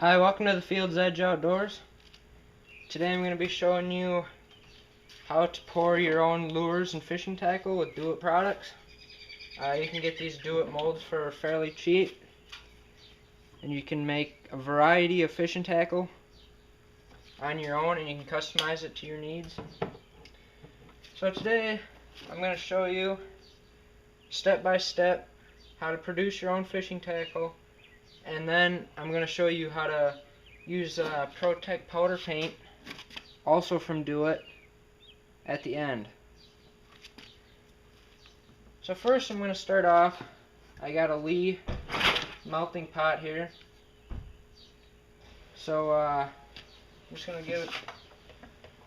Hi, welcome to the Field's Edge Outdoors. Today I'm going to be showing you how to pour your own lures and fishing tackle with Do It products. You can get these Do It molds for fairly cheap, and you can make a variety of fishing tackle on your own, and you can customize it to your needs. So today I'm going to show you step by step how to produce your own fishing tackle, and then I'm going to show you how to use Protect powder paint, also from Do It, at the end. So first I'm going to start off, I got a Lee melting pot here. So I'm just going to give it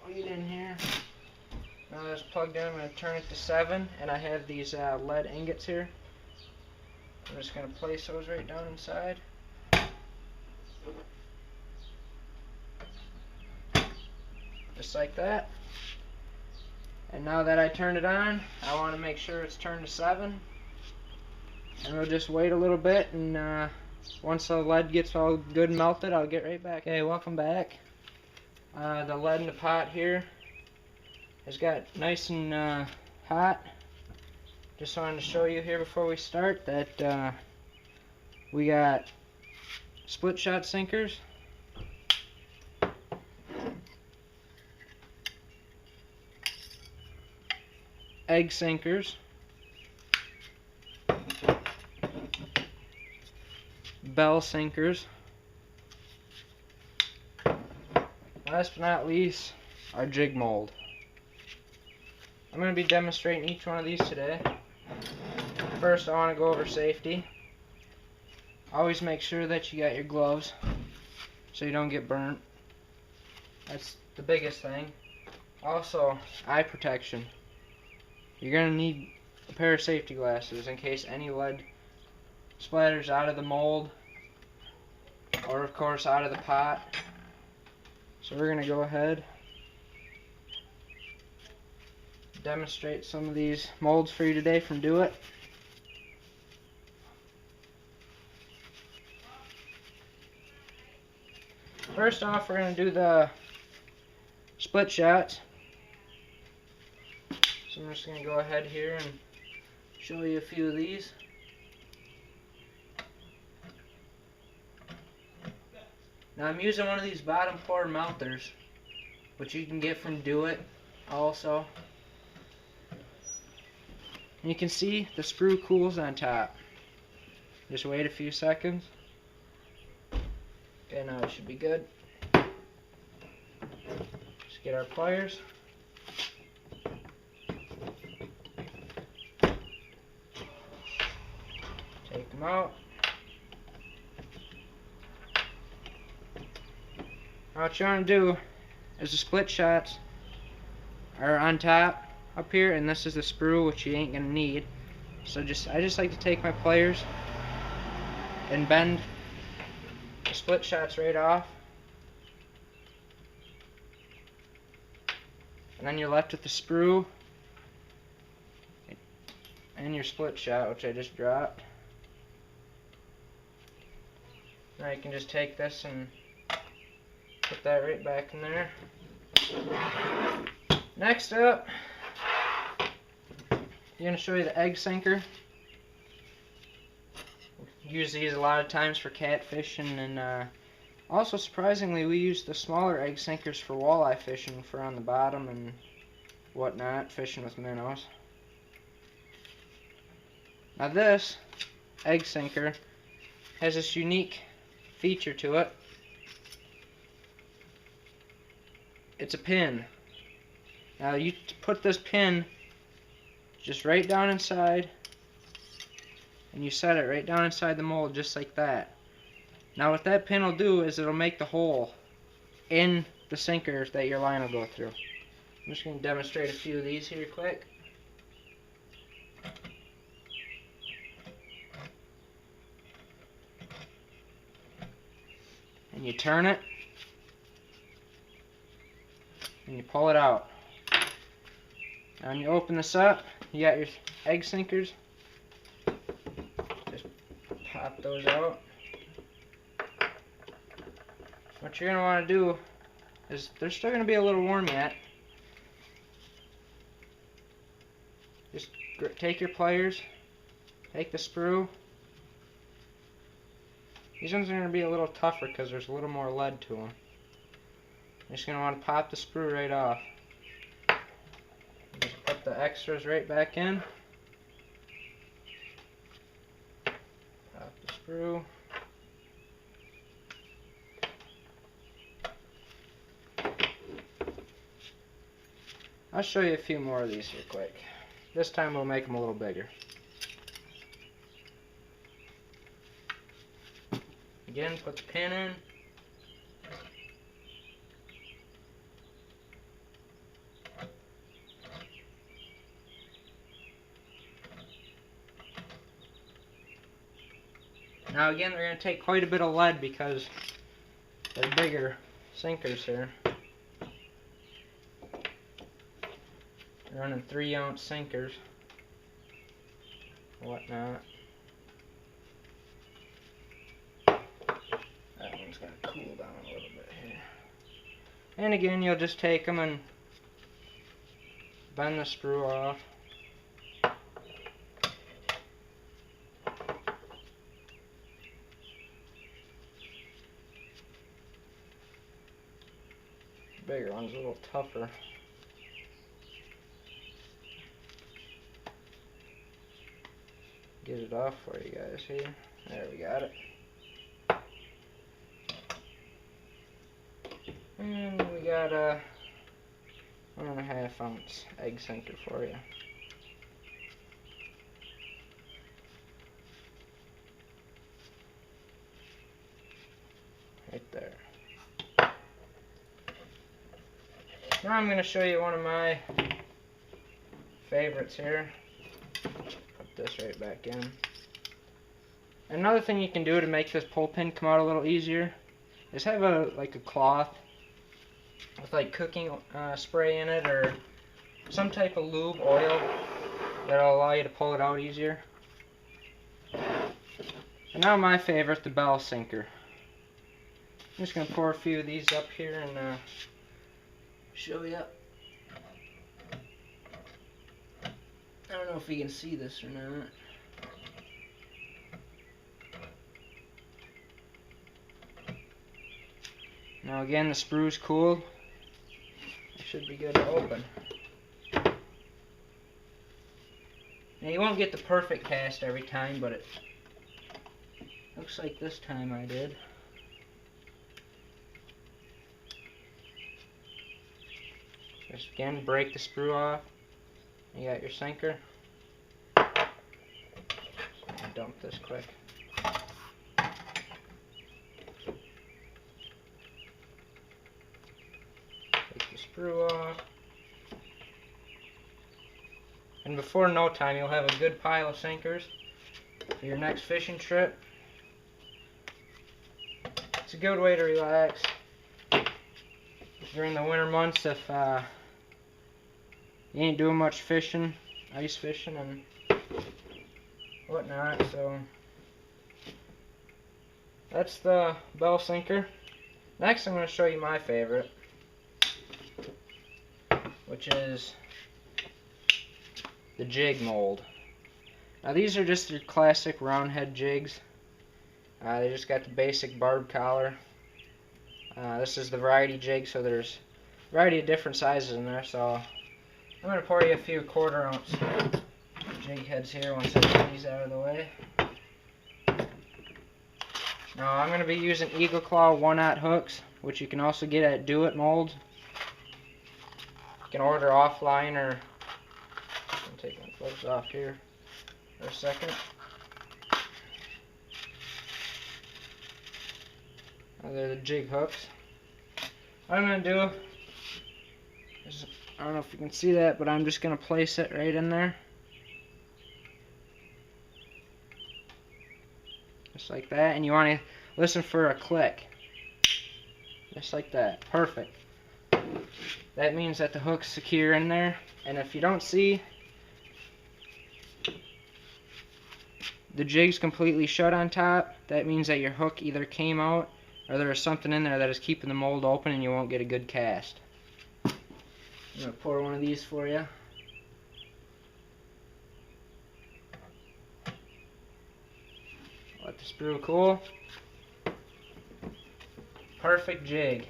lead in here. Now that it's plugged in, I'm going to turn it to 7, and I have these lead ingots here. I'm just going to place those right down inside. Just like that. And now that I turned it on, I want to make sure it's turned to 7. And we'll just wait a little bit, and once the lead gets all good and melted, I'll get right back. Okay, welcome back. The lead in the pot here has got nice and hot. Just wanted to show you here before we start that we got split shot sinkers, egg sinkers, bell sinkers, last but not least, our jig mold. I'm going to be demonstrating each one of these today. First, I want to go over safety. Always make sure that you got your gloves so you don't get burnt. That's the biggest thing. Also, eye protection. You're going to need a pair of safety glasses in case any lead splatters out of the mold, or of course out of the pot. So we're going to go ahead demonstrate some of these molds for you today from Do It. First off, we're going to do the split shots. So I'm just going to go ahead here and show you a few of these. Now I'm using one of these bottom pour mounters, which you can get from Do It also. And you can see the sprue cools on top. Just wait a few seconds. Okay, now it should be good. Just get our pliers. Take them out. Now what you want to do is the split shots are on top up here, and this is the sprue, which you ain't gonna need. So I just like to take my pliers and bend the split shots right off, and then you're left with the sprue and your split shot, which I just dropped. Now you can just take this and put that right back in there. Next up, I'm going to show you the egg sinker. Use these a lot of times for catfishing, and also surprisingly we use the smaller egg sinkers for walleye fishing, for on the bottom and whatnot, fishing with minnows. Now this egg sinker has this unique feature to it. It's a pin. Now you put this pin just right down inside, and you set it right down inside the mold just like that. Now what that pin will do is it'll make the hole in the sinker that your line will go through. I'm just going to demonstrate a few of these here quick. And you turn it, and you pull it out. Now when you open this up, you got your egg sinkers. Just pop those out. what you're going to want to do is, they're still going to be a little warm yet. Just take your pliers, take the sprue. These ones are going to be a little tougher because there's a little more lead to them. You're just going to want to pop the sprue right off. Just put the extras right back in. Pop the sprue. I'll show you a few more of these here quick. This time we'll make them a little bigger. Again, put the pin in. Now again, they're going to take quite a bit of lead because they're bigger sinkers here. They're running 3-ounce sinkers. Whatnot. That one's going to cool down a little bit here. And again, you'll just take them and bend the sprue off. Bigger one's a little tougher. Get it off for you guys here. There, we got it. And we got a 1.5 ounce egg sinker for you. Right there. Now I'm going to show you one of my favorites here. Put this right back in. Another thing you can do to make this pull pin come out a little easier is have a cloth with like cooking spray in it or some type of lube, oil, that'll allow you to pull it out easier. And now my favorite, the bell sinker. I'm just going to pour a few of these up here and show you. I don't know if you can see this or not. Now again, the sprue's cooled. It should be good to open. Now you won't get the perfect cast every time, but it looks like this time I did. Just again, break the sprue off. You got your sinker. Dump this quick. Take the sprue off. And before no time, you'll have a good pile of sinkers for your next fishing trip. It's a good way to relax during the winter months if you ain't doing much fishing, ice fishing and whatnot. So that's the bell sinker. Next I'm going to show you my favorite, which is the jig mold. Now these are just your classic round head jigs. They just got the basic barb collar. This is the variety jig, so there's a variety of different sizes in there. So I'm going to pour you a few 1/4 ounce jig heads here once I get these out of the way. Now I'm going to be using Eagle Claw 1/0 hooks, which you can also get at Do It Molds. You can order offline, or I'm taking my gloves off here for a second. They're the jig hooks. What I'm going to do is, I don't know if you can see that, but I'm just going to place it right in there. Just like that. And you want to listen for a click. Just like that. Perfect. That means that the hook's secure in there. And if you don't see, the jig's completely shut on top, that means that your hook either came out or there is something in there that is keeping the mold open and you won't get a good cast. I'm going to pour one of these for you. Let the sprue cool. Perfect jig.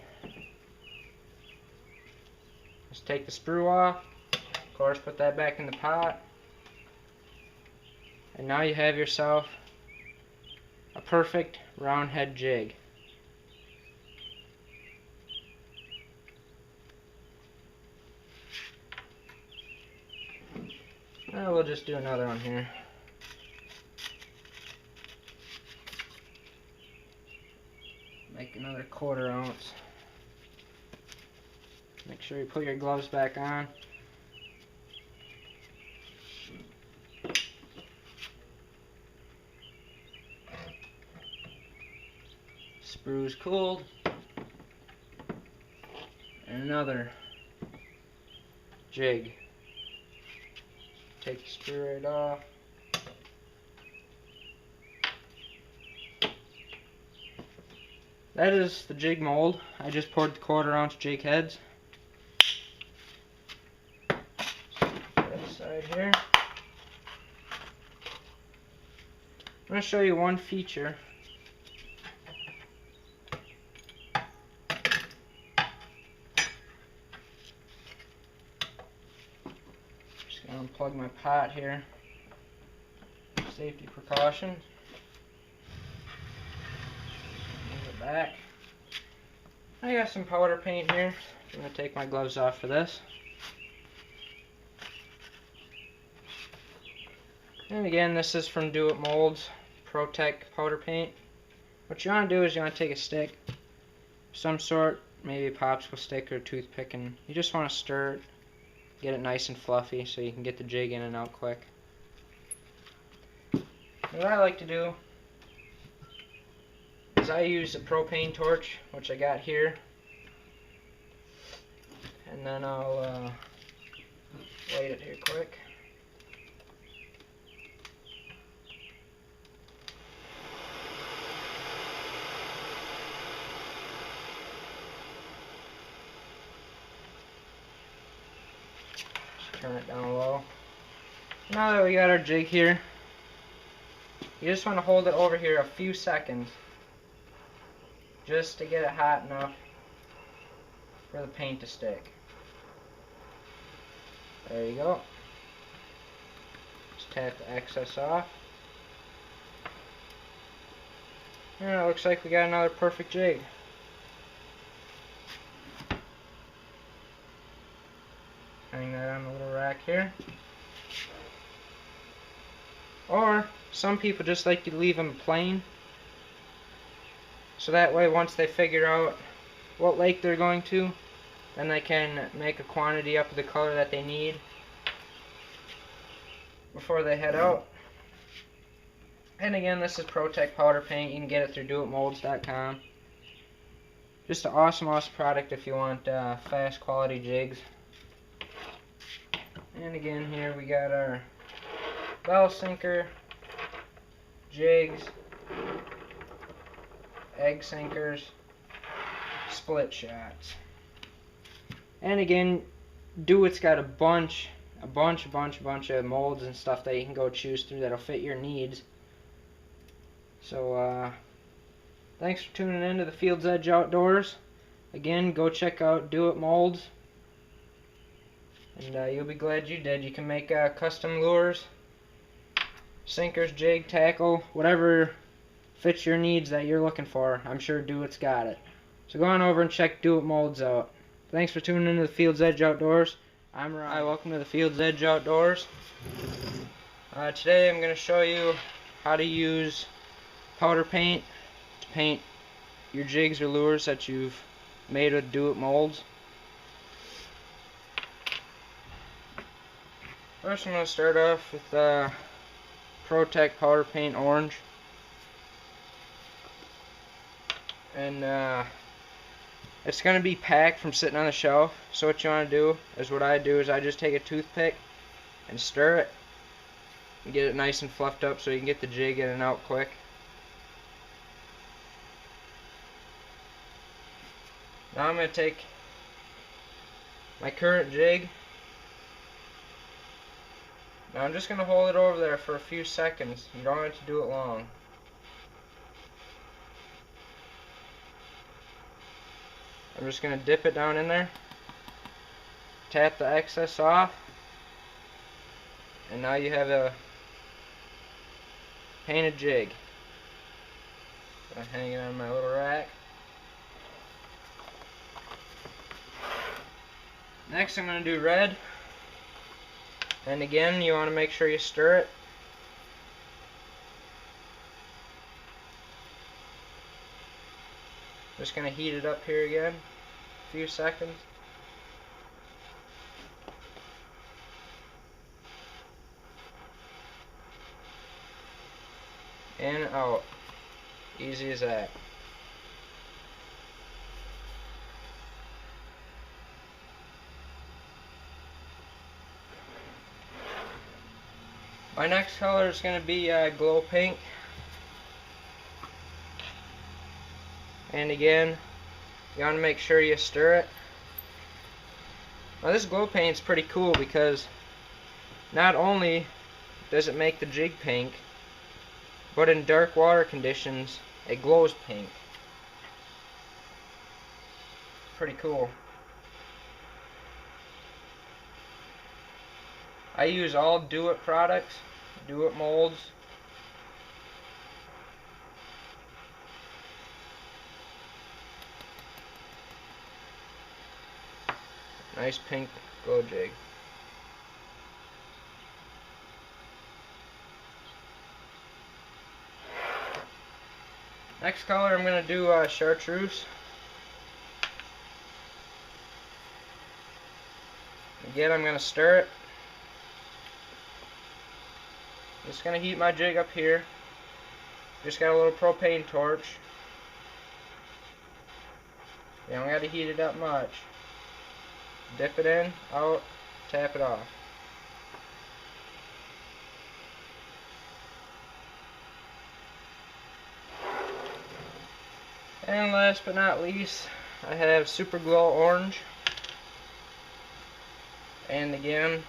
Just take the sprue off. Of course, put that back in the pot. And now you have yourself a perfect round head jig. Now we'll just do another one here. Make another 1/4 ounce. Make sure you put your gloves back on. Sprue's cooled. And another jig. Take the sprue right off. That is the jig mold. I just poured the 1/4 ounce jig heads. This side here. I'm going to show you one feature. Just going to unplug my pot here. Safety precautions. Back. I got some powder paint here. I'm going to take my gloves off for this. And again, this is from Do It Molds ProTech powder paint. What you want to do is you want to take a stick of some sort, maybe a popsicle stick or a toothpick, and you just want to stir it, get it nice and fluffy so you can get the jig in and out quick. What I like to do is I use a propane torch, which I got here, and then I'll light it here quick. Just turn it down low. Now that we got our jig here, you just want to hold it over here a few seconds, just to get it hot enough for the paint to stick. There you go. Just tap the excess off. And it looks like we got another perfect jig. Hang that on the little rack here. Or some people just like to leave them plain. So that way, once they figure out what lake they're going to, then they can make a quantity up of the color that they need before they head out. And again, this is ProTech powder paint. You can get it through doitmolds.com. Just an awesome product if you want fast quality jigs. And again, here we got our bell sinker, jigs, egg sinkers, split shots. And again, Do It's got a bunch of molds and stuff that you can go choose through that'll fit your needs. So thanks for tuning in to the Field's Edge Outdoors. Again, go check out Do It Molds, and you'll be glad you did. You can make custom lures, sinkers, jig, tackle, whatever fits your needs that you're looking for. I'm sure Do It's got it. So go on over and check Do It Molds out. Thanks for tuning in to the Field's Edge Outdoors. I'm Ryan. Hi, welcome to the Field's Edge Outdoors. Today I'm going to show you how to use powder paint to paint your jigs or lures that you've made with Do It Molds. First I'm going to start off with ProTech powder paint orange. And it's going to be packed from sitting on the shelf. So what you want to do is, what I do is I just take a toothpick and stir it and get it nice and fluffed up so you can get the jig in and out quick. Now I'm going to take my current jig. Now I'm just going to hold it over there for a few seconds. You don't have to do it long. I'm just going to dip it down in there, tap the excess off, and now you have a painted jig. I'm hanging it on my little rack. Next I'm going to do red, and again you want to make sure you stir it. Just going to heat it up here again, a few seconds. In and out. Easy as that. My next color is going to be glow pink. And again, you want to make sure you stir it. Now this glow paint is pretty cool because not only does it make the jig pink, but in dark water conditions it glows pink. Pretty cool. I use all Do It products, Do It molds. Nice pink glow jig. Next color I'm going to do chartreuse. Again, I'm going to stir it. Just going to heat my jig up here. Just got a little propane torch. You don't got to heat it up much. Dip it in, out, tap it off. And last but not least, I have Super Glow Orange. And again,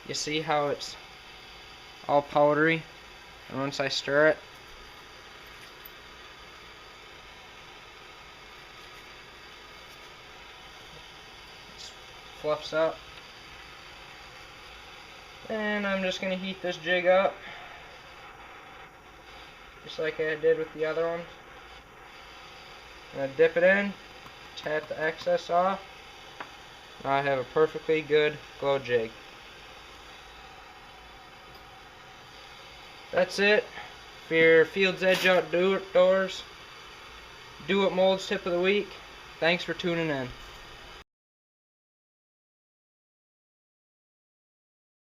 you see how it's all powdery, and once I stir it, it fluffs up. And I'm just going to heat this jig up just like I did with the other ones. I'm going to dip it in, tap the excess off. Now I have a perfectly good glow jig. That's it for your Fields Edge Outdoors Do It Molds tip of the week. Thanks for tuning in.